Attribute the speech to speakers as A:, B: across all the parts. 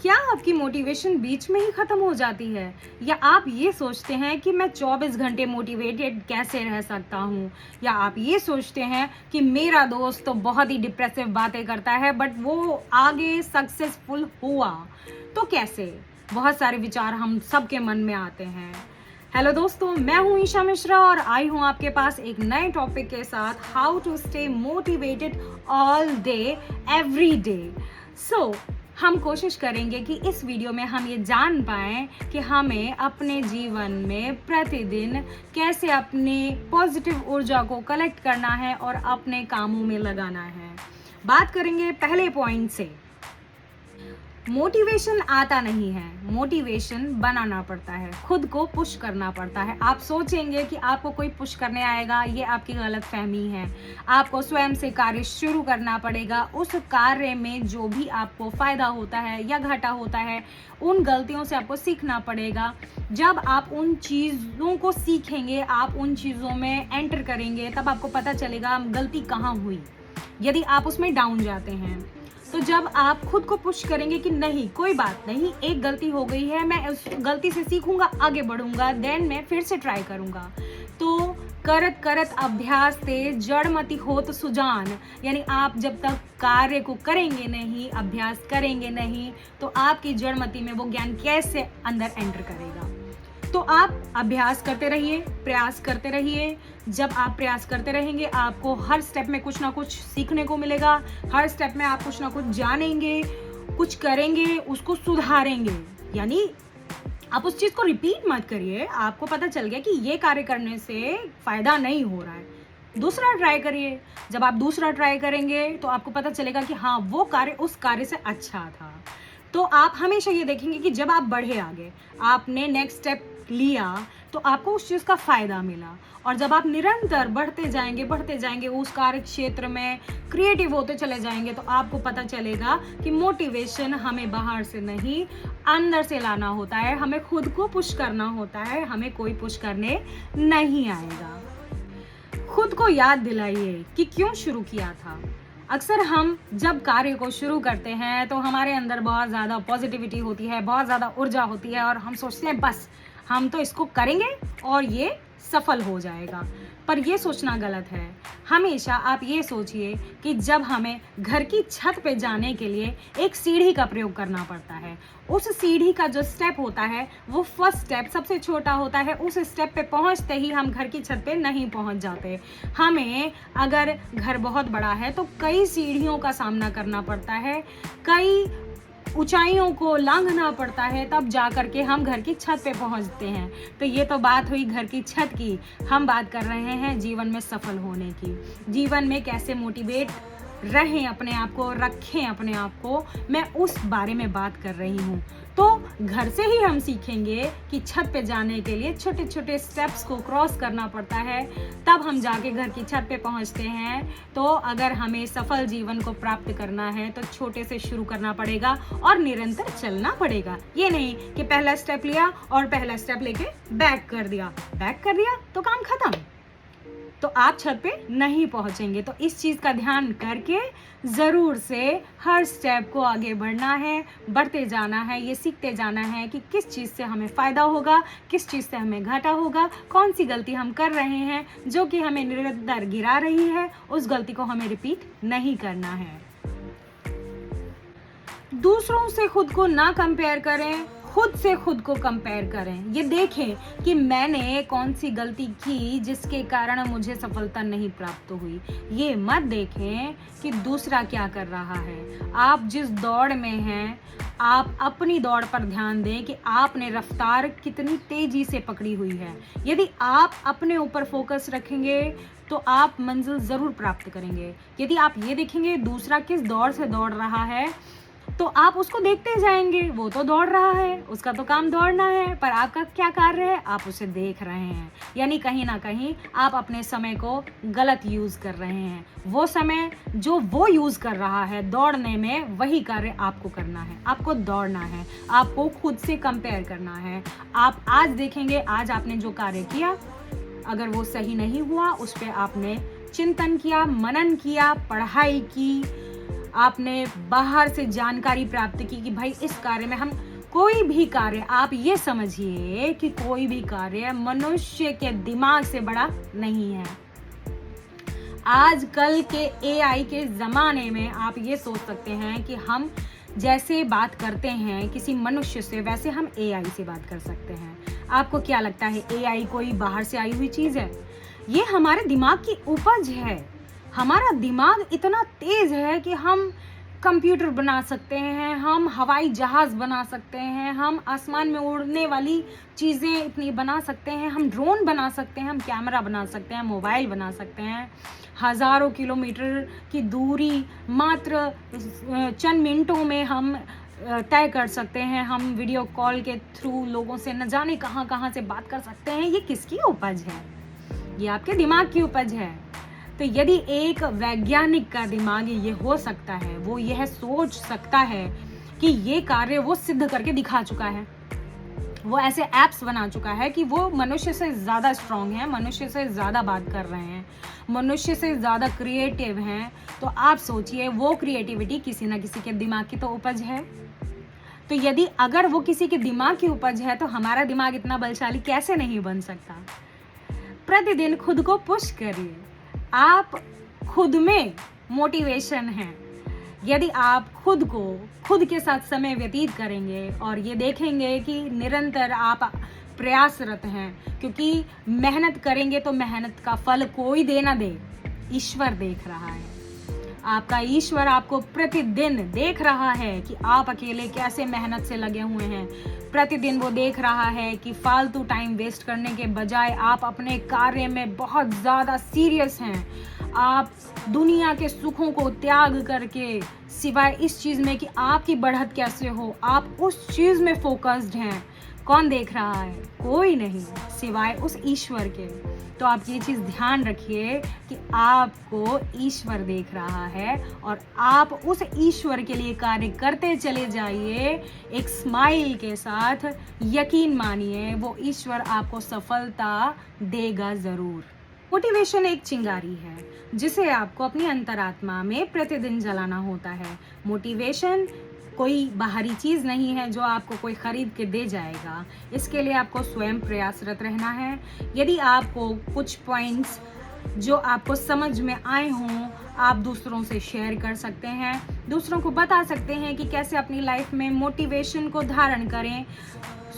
A: क्या आपकी मोटिवेशन बीच में ही खत्म हो जाती है या आप ये सोचते हैं कि मैं 24 घंटे मोटिवेटेड कैसे रह सकता हूँ या आप ये सोचते हैं कि मेरा दोस्त तो बहुत ही डिप्रेसिव बातें करता है बट वो आगे सक्सेसफुल हुआ तो कैसे। बहुत सारे विचार हम सबके मन में आते हैं। हेलो दोस्तों, मैं हूँ ईशा मिश्रा और आई हूँ आपके पास एक नए टॉपिक के साथ, how to stay motivated all day every day. So हम कोशिश करेंगे कि इस वीडियो में हम ये जान पाएँ कि हमें अपने जीवन में प्रतिदिन कैसे अपनी पॉजिटिव ऊर्जा को कलेक्ट करना है और अपने कामों में लगाना है। बात करेंगे पहले पॉइंट से। मोटिवेशन आता नहीं है, मोटिवेशन बनाना पड़ता है, खुद को पुश करना पड़ता है। आप सोचेंगे कि आपको कोई पुश करने आएगा, ये आपकी गलतफहमी है। आपको स्वयं से कार्य शुरू करना पड़ेगा। उस कार्य में जो भी आपको फायदा होता है या घाटा होता है, उन गलतियों से आपको सीखना पड़ेगा। जब आप उन चीज़ों को सीखेंगे, आप उन चीज़ों में एंटर करेंगे, तब आपको पता चलेगा गलती कहाँ हुई। यदि आप उसमें डाउन जाते हैं तो जब आप खुद को पुश करेंगे कि नहीं, कोई बात नहीं, एक गलती हो गई है, मैं उस गलती से सीखूंगा, आगे बढ़ूंगा, देन मैं फिर से ट्राई करूंगा। तो करत करत अभ्यास ते जड़मति होत सुजान, यानी आप जब तक कार्य को करेंगे नहीं, अभ्यास करेंगे नहीं, तो आपकी जड़मति में वो ज्ञान कैसे अंदर एंटर करेगा। तो आप अभ्यास करते रहिए, प्रयास करते रहिए। जब आप प्रयास करते रहेंगे, आपको हर स्टेप में कुछ ना कुछ सीखने को मिलेगा। हर स्टेप में आप कुछ ना कुछ जानेंगे, कुछ करेंगे, उसको सुधारेंगे। यानी आप उस चीज़ को रिपीट मत करिए। आपको पता चल गया कि ये कार्य करने से फायदा नहीं हो रहा है, दूसरा ट्राई करिए। जब आप दूसरा ट्राई करेंगे तो आपको पता चलेगा कि हाँ, वो कार्य उस कार्य से अच्छा था। तो आप हमेशा ये देखेंगे कि जब आप बढ़े आगे, आपने नेक्स्ट स्टेप लिया, तो आपको उस चीज़ का फ़ायदा मिला। और जब आप निरंतर बढ़ते जाएंगे उस कार्य क्षेत्र में, क्रिएटिव होते चले जाएंगे, तो आपको पता चलेगा कि मोटिवेशन हमें बाहर से नहीं, अंदर से लाना होता है। हमें खुद को पुश करना होता है, हमें कोई पुश करने नहीं आएगा। खुद को याद दिलाइए कि क्यों शुरू किया था। अक्सर हम जब कार्य को शुरू करते हैं तो हमारे अंदर बहुत ज़्यादा पॉजिटिविटी होती है, बहुत ज़्यादा ऊर्जा होती है और हम सोचते हैं बस हम तो इसको करेंगे और ये सफल हो जाएगा। पर ये सोचना गलत है। हमेशा आप ये सोचिए कि जब हमें घर की छत पे जाने के लिए एक सीढ़ी का प्रयोग करना पड़ता है, उस सीढ़ी का जो स्टेप होता है वो फर्स्ट स्टेप सबसे छोटा होता है। उस स्टेप पे पहुंचते ही हम घर की छत पे नहीं पहुंच जाते। हमें अगर घर बहुत बड़ा है तो कई सीढ़ियों का सामना करना पड़ता है, कई ऊंचाइयों को लांघना पड़ता है, तब जा कर के हम घर की छत पे पहुंचते हैं। तो ये तो बात हुई घर की छत की। हम बात कर रहे हैं जीवन में सफल होने की। जीवन में कैसे मोटिवेट रहें, अपने आप को रखें, अपने आप को, मैं उस बारे में बात कर रही हूँ। तो घर से ही हम सीखेंगे कि छत पे जाने के लिए छोटे छोटे स्टेप्स को क्रॉस करना पड़ता है, तब हम जाके घर की छत पे पहुँचते हैं। तो अगर हमें सफल जीवन को प्राप्त करना है तो छोटे से शुरू करना पड़ेगा और निरंतर चलना पड़ेगा। ये नहीं कि पहला स्टेप लिया और पहला स्टेप लेके बैक कर दिया तो काम खत्म, तो आप छत पे नहीं पहुंचेंगे। तो इस चीज़ का ध्यान करके ज़रूर से हर स्टेप को आगे बढ़ना है, बढ़ते जाना है, ये सीखते जाना है कि किस चीज़ से हमें फ़ायदा होगा, किस चीज़ से हमें घाटा होगा, कौन सी गलती हम कर रहे हैं जो कि हमें निरंतर गिरा रही है, उस गलती को हमें रिपीट नहीं करना है। दूसरों से खुद को ना कंपेयर करें, खुद से खुद को कंपेयर करें। ये देखें कि मैंने कौन सी गलती की जिसके कारण मुझे सफलता नहीं प्राप्त हुई। ये मत देखें कि दूसरा क्या कर रहा है। आप जिस दौड़ में हैं, आप अपनी दौड़ पर ध्यान दें कि आपने रफ्तार कितनी तेजी से पकड़ी हुई है। यदि आप अपने ऊपर फोकस रखेंगे तो आप मंजिल ज़रूर प्राप्त करेंगे। यदि आप ये देखेंगे दूसरा किस दौड़ से दौड़ रहा है, तो आप उसको देखते जाएंगे, वो तो दौड़ रहा है, उसका तो काम दौड़ना है, पर आपका क्या कार्य है, आप उसे देख रहे हैं। यानी कहीं ना कहीं आप अपने समय को गलत यूज़ कर रहे हैं। वो समय जो वो यूज़ कर रहा है दौड़ने में, वही कार्य आपको करना है। आपको दौड़ना है, आपको खुद से कंपेयर करना है। आप आज देखेंगे, आज आपने जो कार्य किया, अगर वो सही नहीं हुआ, उस पर आपने चिंतन किया, मनन किया, पढ़ाई की, आपने बाहर से जानकारी प्राप्त की कि भाई इस कार्य में हम कोई भी कार्य, आप ये समझिए कि कोई भी कार्य मनुष्य के दिमाग से बड़ा नहीं है। आजकल के एआई के ज़माने में आप ये सोच सकते हैं कि हम जैसे बात करते हैं किसी मनुष्य से, वैसे हम एआई से बात कर सकते हैं। आपको क्या लगता है एआई कोई बाहर से आई हुई चीज़ है? ये हमारे दिमाग की उपज है। हमारा दिमाग इतना तेज है कि हम कंप्यूटर बना सकते हैं, हम हवाई जहाज़ बना सकते हैं, हम आसमान में उड़ने वाली चीज़ें इतनी बना सकते हैं, हम ड्रोन बना सकते हैं, हम कैमरा बना सकते हैं, मोबाइल बना सकते हैं। हज़ारों किलोमीटर की दूरी मात्र चंद मिनटों में हम तय कर सकते हैं। हम वीडियो कॉल के थ्रू लोगों से न जाने कहाँ कहाँ से बात कर सकते हैं। ये किसकी उपज है? ये आपके दिमाग की उपज है। तो यदि एक वैज्ञानिक का दिमाग ये हो सकता है, वो यह सोच सकता है कि ये कार्य वो सिद्ध करके दिखा चुका है, वो ऐसे ऐप्स बना चुका है कि वो मनुष्य से ज़्यादा स्ट्रांग है, मनुष्य से ज़्यादा बात कर रहे हैं, मनुष्य से ज़्यादा क्रिएटिव हैं, तो आप सोचिए वो क्रिएटिविटी किसी ना किसी के दिमाग की तो उपज है। तो यदि अगर वो किसी के दिमाग की उपज है तो हमारा दिमाग इतना बलशाली कैसे नहीं बन सकता? प्रतिदिन खुद को पुश करिए। आप खुद में मोटिवेशन है। यदि आप खुद के साथ समय व्यतीत करेंगे और ये देखेंगे कि निरंतर आप प्रयासरत हैं, क्योंकि मेहनत करेंगे तो मेहनत का फल कोई दे ना दे, ईश्वर देख रहा है। आपका ईश्वर आपको प्रतिदिन देख रहा है कि आप अकेले कैसे मेहनत से लगे हुए हैं। प्रतिदिन वो देख रहा है कि फालतू टाइम वेस्ट करने के बजाय आप अपने कार्य में बहुत ज़्यादा सीरियस हैं। आप दुनिया के सुखों को त्याग करके सिवाय इस चीज़ में कि आपकी बढ़त कैसे हो, आप उस चीज़ में फोकस्ड हैं। कौन देख रहा है? कोई नहीं सिवाय उस ईश्वर के। तो आप ये चीज़ ध्यान रखिए कि आपको ईश्वर देख रहा है और आप उस ईश्वर के लिए कार्य करते चले जाइए एक स्माइल के साथ। यकीन मानिए वो ईश्वर आपको सफलता देगा ज़रूर। मोटिवेशन एक चिंगारी है जिसे आपको अपनी अंतरात्मा में प्रतिदिन जलाना होता है। मोटिवेशन कोई बाहरी चीज़ नहीं है जो आपको कोई ख़रीद के दे जाएगा। इसके लिए आपको स्वयं प्रयासरत रहना है। यदि आपको कुछ पॉइंट्स जो आपको समझ में आए हों, आप दूसरों से शेयर कर सकते हैं, दूसरों को बता सकते हैं कि कैसे अपनी लाइफ में मोटिवेशन को धारण करें।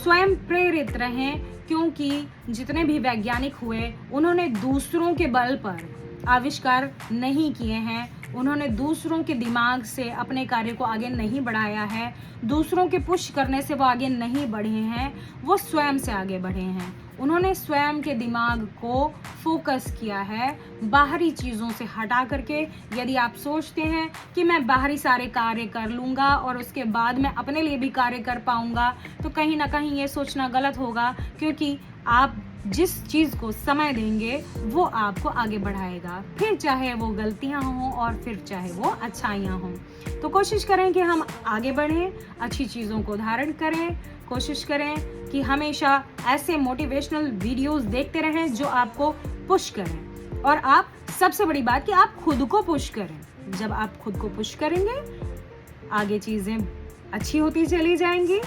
A: स्वयं प्रेरित रहें, क्योंकि जितने भी वैज्ञानिक हुए उन्होंने दूसरों के बल पर आविष्कार नहीं किए हैं, उन्होंने दूसरों के दिमाग से अपने कार्य को आगे नहीं बढ़ाया है, दूसरों के पुश करने से वो आगे नहीं बढ़े हैं, वो स्वयं से आगे बढ़े हैं। उन्होंने स्वयं के दिमाग को फोकस किया है बाहरी चीज़ों से हटा करके। यदि आप सोचते हैं कि मैं बाहरी सारे कार्य कर लूँगा और उसके बाद मैं अपने लिए भी कार्य कर पाऊँगा, तो कहीं ना कहीं ये सोचना गलत होगा, क्योंकि आप जिस चीज़ को समय देंगे वो आपको आगे बढ़ाएगा, फिर चाहे वो गलतियां हों और फिर चाहे वो अच्छाइयां हों। तो कोशिश करें कि हम आगे बढ़ें, अच्छी चीज़ों को धारण करें। कोशिश करें कि हमेशा ऐसे मोटिवेशनल वीडियोस देखते रहें जो आपको पुश करें। और आप सबसे बड़ी बात कि आप खुद को पुश करें। जब आप खुद को पुश करेंगे आगे चीज़ें अच्छी होती चली जाएंगी।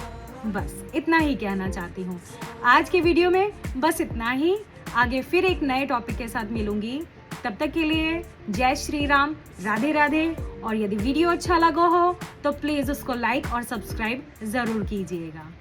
A: बस इतना ही कहना चाहती हूँ। आज के वीडियो में बस इतना ही। आगे फिर एक नए टॉपिक के साथ मिलूंगी। तब तक के लिए जय श्री राम, राधे राधे। और यदि वीडियो अच्छा लगा हो तो प्लीज़ उसको लाइक और सब्सक्राइब ज़रूर कीजिएगा।